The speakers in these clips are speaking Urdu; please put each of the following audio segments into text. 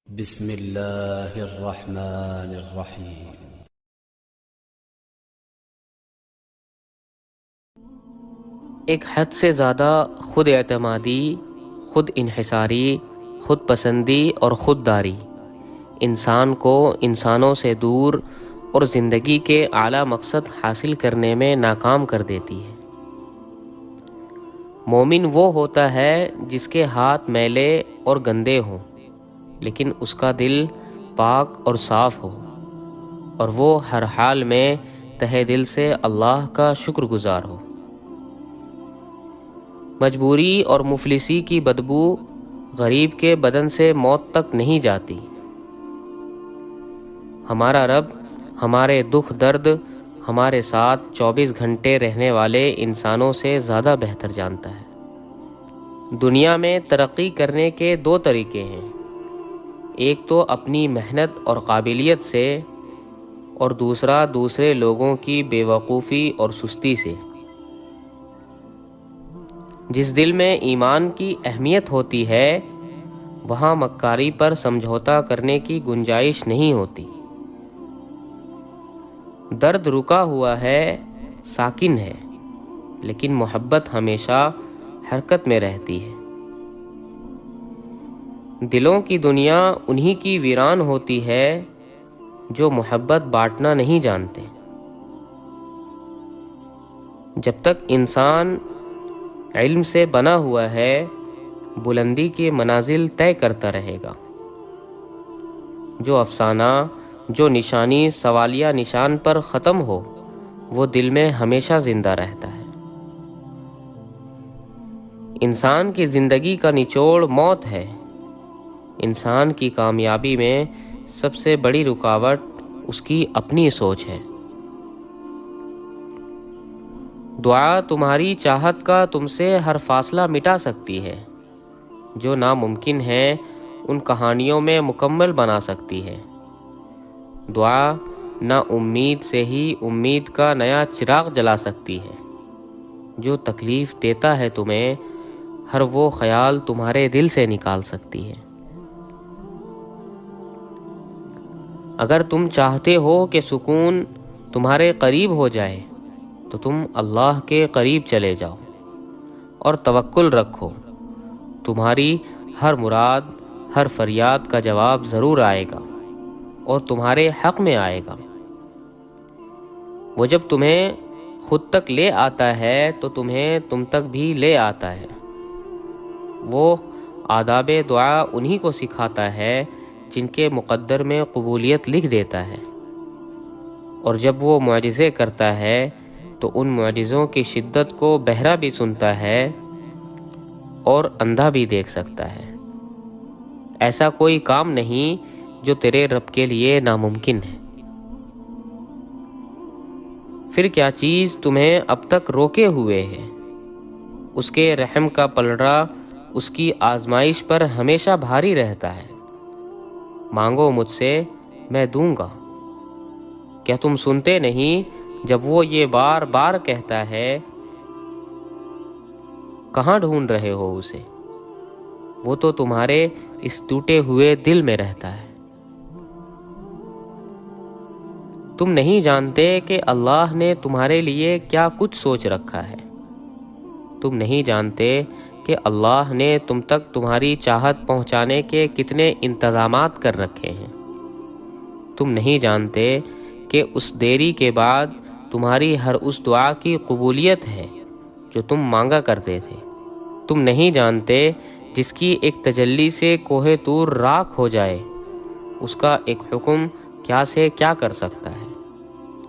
بسم اللہ الرحمن الرحیم۔ ایک حد سے زیادہ خود اعتمادی، خود انحصاری، خود پسندی اور خود داری انسان کو انسانوں سے دور اور زندگی کے اعلیٰ مقصد حاصل کرنے میں ناکام کر دیتی ہے۔ مومن وہ ہوتا ہے جس کے ہاتھ میلے اور گندے ہوں لیکن اس کا دل پاک اور صاف ہو، اور وہ ہر حال میں تہہ دل سے اللہ کا شکر گزار ہو۔ مجبوری اور مفلسی کی بدبو غریب کے بدن سے موت تک نہیں جاتی۔ ہمارا رب ہمارے دکھ درد ہمارے ساتھ 24 گھنٹے رہنے والے انسانوں سے زیادہ بہتر جانتا ہے۔ دنیا میں ترقی کرنے کے 2 طریقے ہیں، ایک تو اپنی محنت اور قابلیت سے، اور دوسرا دوسرے لوگوں کی بے وقوفی اور سستی سے۔ جس دل میں ایمان کی اہمیت ہوتی ہے وہاں مکاری پر سمجھوتا کرنے کی گنجائش نہیں ہوتی۔ درد رکا ہوا ہے، ساکن ہے، لیکن محبت ہمیشہ حرکت میں رہتی ہے۔ دلوں کی دنیا انہی کی ویران ہوتی ہے جو محبت بانٹنا نہیں جانتے۔ جب تک انسان علم سے بنا ہوا ہے بلندی کے منازل طے کرتا رہے گا۔ جو افسانہ، جو نشانی سوالیہ نشان پر ختم ہو وہ دل میں ہمیشہ زندہ رہتا ہے۔ انسان کی زندگی کا نچوڑ موت ہے۔ انسان کی کامیابی میں سب سے بڑی رکاوٹ اس کی اپنی سوچ ہے۔ دعا تمہاری چاہت کا تم سے ہر فاصلہ مٹا سکتی ہے، جو ناممکن ہے ان کہانیوں میں مکمل بنا سکتی ہے۔ دعا نا امید سے ہی امید کا نیا چراغ جلا سکتی ہے۔ جو تکلیف دیتا ہے تمہیں ہر وہ خیال تمہارے دل سے نکال سکتی ہے۔ اگر تم چاہتے ہو کہ سکون تمہارے قریب ہو جائے تو تم اللہ کے قریب چلے جاؤ اور توکل رکھو۔ تمہاری ہر مراد، ہر فریاد کا جواب ضرور آئے گا اور تمہارے حق میں آئے گا۔ وہ جب تمہیں خود تک لے آتا ہے تو تمہیں تم تک بھی لے آتا ہے۔ وہ آداب دعا انہی کو سکھاتا ہے جن کے مقدر میں قبولیت لکھ دیتا ہے، اور جب وہ معجزے کرتا ہے تو ان معجزوں کی شدت کو بہرا بھی سنتا ہے اور اندھا بھی دیکھ سکتا ہے۔ ایسا کوئی کام نہیں جو تیرے رب کے لیے ناممکن ہے۔ پھر کیا چیز تمہیں اب تک روکے ہوئے ہے؟ اس کے رحم کا پلڑا اس کی آزمائش پر ہمیشہ بھاری رہتا ہے۔ مانگو مجھ سے میں دوں گا۔ کیا تم سنتے نہیں جب وہ یہ بار بار کہتا ہے؟ کہاں ڈھونڈ رہے ہو اسے؟ وہ تو تمہارے اس ٹوٹے ہوئے دل میں رہتا ہے۔ تم نہیں جانتے کہ اللہ نے تمہارے لیے کیا کچھ سوچ رکھا ہے۔ تم نہیں جانتے کہ اللہ نے تم تک تمہاری چاہت پہنچانے کے کتنے انتظامات کر رکھے ہیں۔ تم نہیں جانتے کہ اس دیری کے بعد تمہاری ہر اس دعا کی قبولیت ہے جو تم مانگا کرتے تھے۔ تم نہیں جانتے جس کی ایک تجلی سے کوہ طور راکھ ہو جائے اس کا ایک حکم کیا سے کیا کر سکتا ہے۔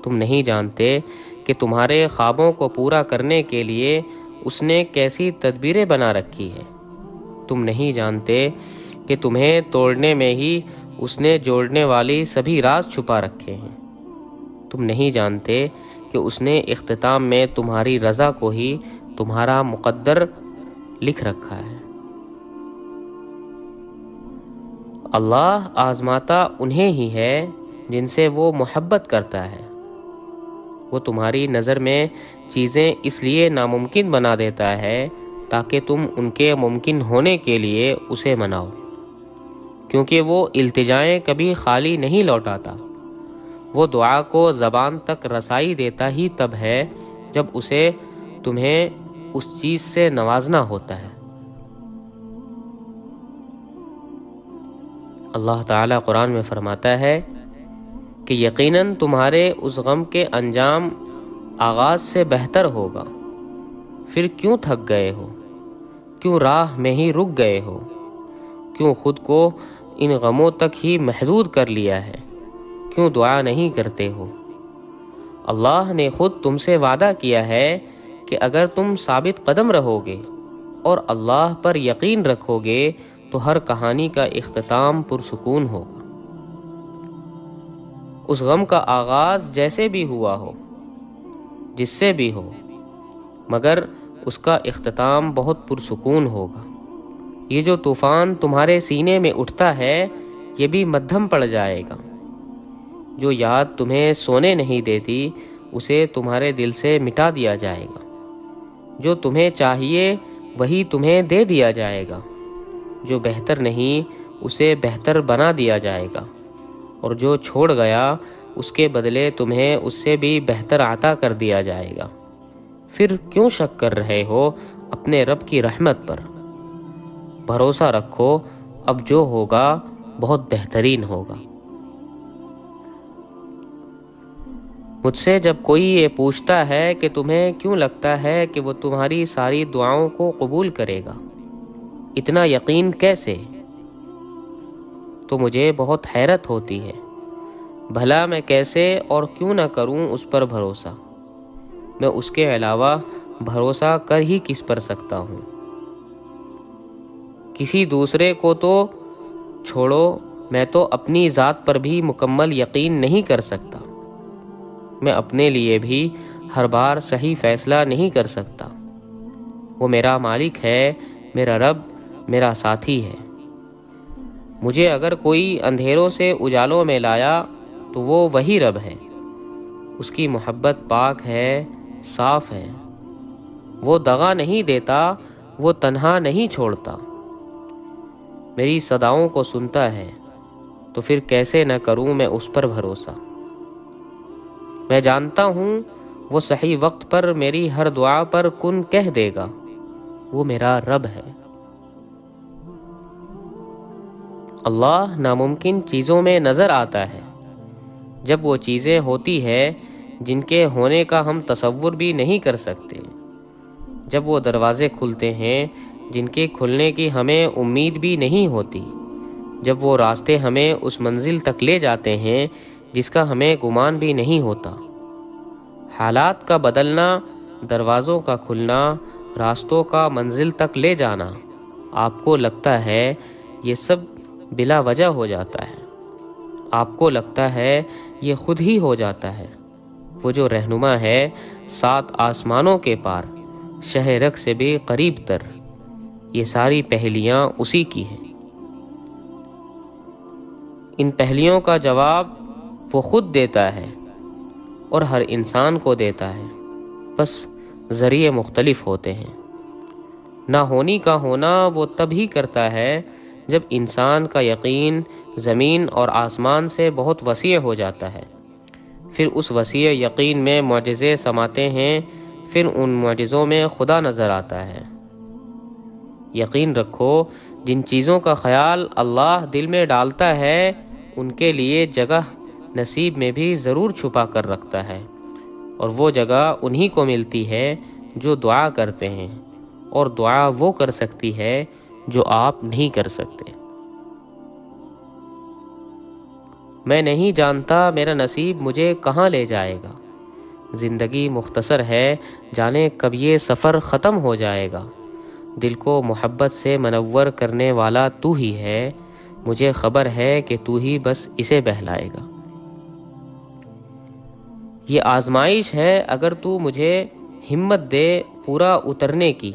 تم نہیں جانتے کہ تمہارے خوابوں کو پورا کرنے کے لیے اس نے کیسی تدبیریں بنا رکھی ہے۔ تم نہیں جانتے کہ تمہیں توڑنے میں ہی اس نے جوڑنے والی سبھی راز چھپا رکھے ہیں۔ تم نہیں جانتے کہ اس نے اختتام میں تمہاری رضا کو ہی تمہارا مقدر لکھ رکھا ہے۔ اللہ آزماتا انہیں ہی ہے جن سے وہ محبت کرتا ہے۔ وہ تمہاری نظر میں چیزیں اس لیے ناممکن بنا دیتا ہے تاکہ تم ان کے ممکن ہونے کے لیے اسے مناؤ۔ کیونکہ وہ التجائیں کبھی خالی نہیں لوٹاتا۔ وہ دعا کو زبان تک رسائی دیتا ہی تب ہے جب اسے تمہیں اس چیز سے نوازنا ہوتا ہے۔ اللہ تعالیٰ قرآن میں فرماتا ہے کہ یقیناً تمہارے اس غم کے انجام آغاز سے بہتر ہوگا، پھر کیوں تھک گئے ہو؟ کیوں راہ میں ہی رک گئے ہو؟ کیوں خود کو ان غموں تک ہی محدود کر لیا ہے؟ کیوں دعا نہیں کرتے ہو؟ اللہ نے خود تم سے وعدہ کیا ہے کہ اگر تم ثابت قدم رہو گے اور اللہ پر یقین رکھو گے تو ہر کہانی کا اختتام پرسکون ہوگا۔ اس غم کا آغاز جیسے بھی ہوا ہو، جس سے بھی ہو، مگر اس کا اختتام بہت پرسکون ہوگا۔ یہ جو طوفان تمہارے سینے میں اٹھتا ہے یہ بھی مدھم پڑ جائے گا۔ جو یاد تمہیں سونے نہیں دیتی اسے تمہارے دل سے مٹا دیا جائے گا۔ جو تمہیں چاہیے وہی تمہیں دے دیا جائے گا۔ جو بہتر نہیں اسے بہتر بنا دیا جائے گا، اور جو چھوڑ گیا اس کے بدلے تمہیں اس سے بھی بہتر عطا کر دیا جائے گا۔ پھر کیوں شک کر رہے ہو اپنے رب کی رحمت پر؟ بھروسہ رکھو اب جو ہوگا بہت بہترین ہوگا۔ مجھ سے جب کوئی یہ پوچھتا ہے کہ تمہیں کیوں لگتا ہے کہ وہ تمہاری ساری دعاؤں کو قبول کرے گا، اتنا یقین کیسے؟ تو مجھے بہت حیرت ہوتی ہے۔ بھلا میں کیسے اور کیوں نہ کروں اس پر بھروسہ؟ میں اس کے علاوہ بھروسہ کر ہی کس پر سکتا ہوں؟ کسی دوسرے کو تو چھوڑو، میں تو اپنی ذات پر بھی مکمل یقین نہیں کر سکتا۔ میں اپنے لیے بھی ہر بار صحیح فیصلہ نہیں کر سکتا۔ وہ میرا مالک ہے، میرا رب، میرا ساتھی ہے۔ مجھے اگر کوئی اندھیروں سے اجالوں میں لایا تو وہ وہی رب ہے۔ اس کی محبت پاک ہے، صاف ہے۔ وہ دغا نہیں دیتا، وہ تنہا نہیں چھوڑتا۔ میری صداؤں کو سنتا ہے، تو پھر کیسے نہ کروں میں اس پر بھروسہ؟ میں جانتا ہوں وہ صحیح وقت پر میری ہر دعا پر کن کہہ دے گا۔ وہ میرا رب ہے۔ اللہ ناممکن چیزوں میں نظر آتا ہے جب وہ چیزیں ہوتی ہے جن کے ہونے کا ہم تصور بھی نہیں کر سکتے، جب وہ دروازے کھلتے ہیں جن کے کھلنے کی ہمیں امید بھی نہیں ہوتی، جب وہ راستے ہمیں اس منزل تک لے جاتے ہیں جس کا ہمیں گمان بھی نہیں ہوتا۔ حالات کا بدلنا، دروازوں کا کھلنا، راستوں کا منزل تک لے جانا، آپ کو لگتا ہے یہ سب بلا وجہ ہو جاتا ہے۔ آپ کو لگتا ہے یہ خود ہی ہو جاتا ہے۔ وہ جو رہنما ہے 7 آسمانوں کے پار، شہ رگ سے بھی قریب تر، یہ ساری پہلیاں اسی کی ہیں۔ ان پہلیوں کا جواب وہ خود دیتا ہے اور ہر انسان کو دیتا ہے، بس ذریعے مختلف ہوتے ہیں۔ نہ ہونی کا ہونا وہ تب ہی کرتا ہے جب انسان کا یقین زمین اور آسمان سے بہت وسیع ہو جاتا ہے۔ پھر اس وسیع یقین میں معجزے سماتے ہیں، پھر ان معجزوں میں خدا نظر آتا ہے۔ یقین رکھو جن چیزوں کا خیال اللہ دل میں ڈالتا ہے ان کے لیے جگہ نصیب میں بھی ضرور چھپا کر رکھتا ہے، اور وہ جگہ انہی کو ملتی ہے جو دعا کرتے ہیں، اور دعا وہ کر سکتی ہے جو آپ نہیں کر سکتے۔ میں نہیں جانتا میرا نصیب مجھے کہاں لے جائے گا۔ زندگی مختصر ہے، جانے کب یہ سفر ختم ہو جائے گا۔ دل کو محبت سے منور کرنے والا تو ہی ہے، مجھے خبر ہے کہ تو ہی بس اسے بہلائے گا۔ یہ آزمائش ہے، اگر تو مجھے ہمت دے پورا اترنے کی،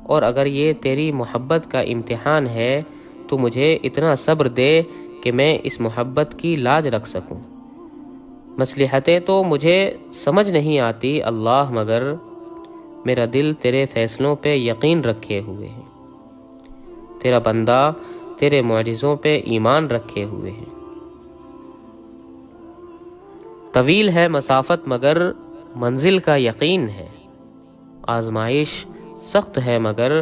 اور اگر یہ تیری محبت کا امتحان ہے تو مجھے اتنا صبر دے کہ میں اس محبت کی لاج رکھ سکوں۔ مصلحتیں تو مجھے سمجھ نہیں آتی اللہ، مگر میرا دل تیرے فیصلوں پہ یقین رکھے ہوئے ہے۔ تیرا بندہ تیرے معجزوں پہ ایمان رکھے ہوئے ہیں۔ طویل ہے مسافت مگر منزل کا یقین ہے، آزمائش سخت ہے مگر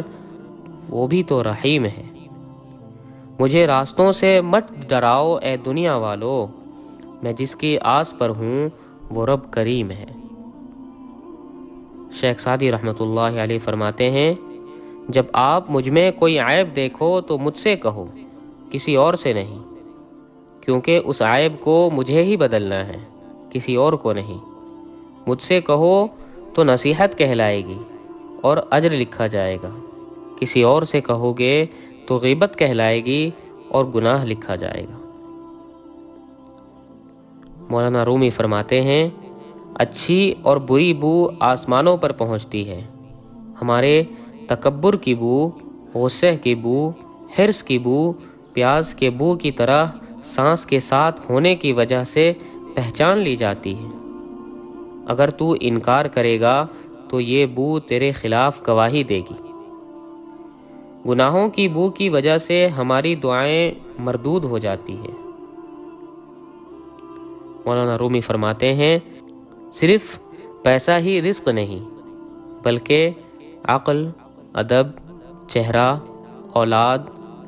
وہ بھی تو رحیم ہے۔ مجھے راستوں سے مت ڈراؤ اے دنیا والو، میں جس کی آس پر ہوں وہ رب کریم ہے۔ شیخ سعدی رحمۃ اللہ علیہ فرماتے ہیں، جب آپ مجھ میں کوئی عیب دیکھو تو مجھ سے کہو، کسی اور سے نہیں، کیونکہ اس عیب کو مجھے ہی بدلنا ہے، کسی اور کو نہیں۔ مجھ سے کہو تو نصیحت کہلائے گی اور اجر لکھا جائے گا، کسی اور سے کہو گے تو غیبت کہلائے گی اور گناہ لکھا جائے گا۔ مولانا رومی فرماتے ہیں، اچھی اور بری بو آسمانوں پر پہنچتی ہے، ہمارے تکبر کی بو، غصے کی بو، حرص کی بو پیاز کے بو کی طرح سانس کے ساتھ ہونے کی وجہ سے پہچان لی جاتی ہے۔ اگر تو انکار کرے گا تو یہ بو تیرے خلاف گواہی دے گی۔ گناہوں کی بو کی وجہ سے ہماری دعائیں مردود ہو جاتی ہیں۔ مولانا رومی فرماتے ہیں، صرف پیسہ ہی رزق نہیں بلکہ عقل، ادب، چہرہ، اولاد،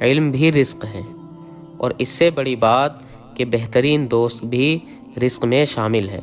علم بھی رزق ہیں، اور اس سے بڑی بات کہ بہترین دوست بھی رزق میں شامل ہے۔